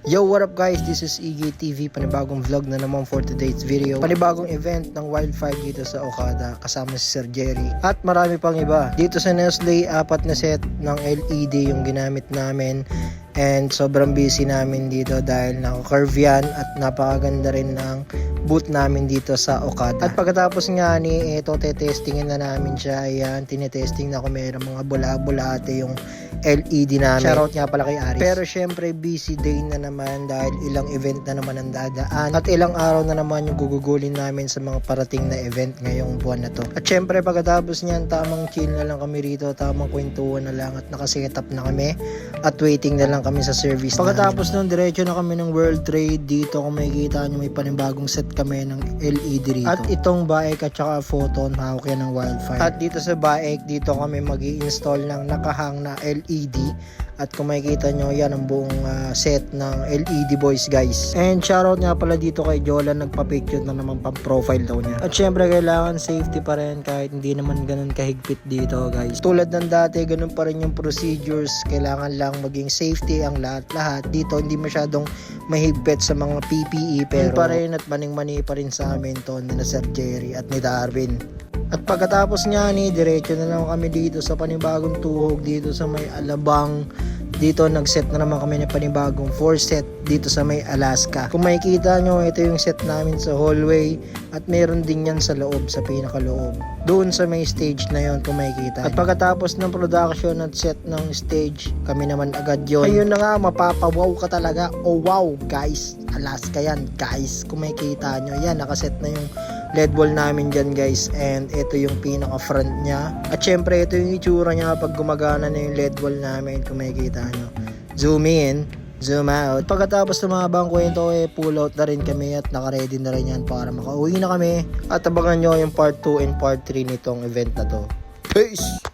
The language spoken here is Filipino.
Yo, what up guys? This is EG TV. Panibagong vlog na naman for today's video. Panibagong event ng Wildfire dito sa Okada kasama si Sir Jerry. At marami pang iba. Dito sa Nestle, 4 na set ng LED yung ginamit namin. And sobrang busy namin dito dahil naka-curve yan at napakaganda rin ng booth namin dito sa Okada. At pagkatapos nga ni ito, testingin na namin siya. Ayan, tinetesting na kung mayroong mga bula-bulate yung LED namin. Shoutout nga pala kay Aris. Pero syempre busy day na naman dahil ilang event na naman ang dadaan. At ilang araw na naman yung gugugulin namin sa mga parating na event ngayong buwan na to. At syempre pagkatapos niyan, tamang chill na lang kami rito. Tamang kwentuhan na lang at nakasetup na kami. At waiting na lang kami sa service. Pagkatapos nun, diretso na kami ng World Trade. Dito kung makikita nyo, may panibagong set kami ng LED rito. At itong bike at saka photon, hawak yan ng Wildfire. At dito sa bike, dito kami mag-i-install ng nakahang na LED. At kung makikita nyo, yan ang buong set ng LED boys guys. And shoutout nga pala dito kay Jolan, nagpa-picture na naman pang-profile daw niya. At syempre kailangan safety pa rin kahit hindi naman ganun kahigpit dito guys. Tulad ng dati, ganun pa rin yung procedures. Kailangan lang maging safety ang lahat-lahat. Dito hindi masyadong mahigpit sa mga PPE pero pa rin at maning-mani pa rin sa amin to ni na Sir Jerry at ni Darwin. At pagkatapos nga diretso na lang kami dito sa panibagong tuhog dito sa may Alabang. Dito nag-set na naman kami ng panibagong 4 set dito sa may Alaska. Kung makikita nyo, ito yung set namin sa hallway at meron din yan sa loob, sa pinakaloob. Doon sa may stage na yon kung makikita. At pagkatapos ng production at set ng stage, kami naman agad yon. Ayun na nga, mapapawaw ka talaga. Oh wow guys, Alaska yan guys. Kung makikita nyo, yan nakaset na yung LED wall namin dyan guys, and ito yung pinaka front nya. At syempre ito yung itsura nya kapag gumagana na yung LED wall namin kung makikita nyo. Zoom in, zoom out. Pagkatapos ng mga bang kwento, pull out na rin kami at naka-ready na rin yan para makauwi na kami. At abangan nyo yung part 2 and part 3 nitong event na to. Peace!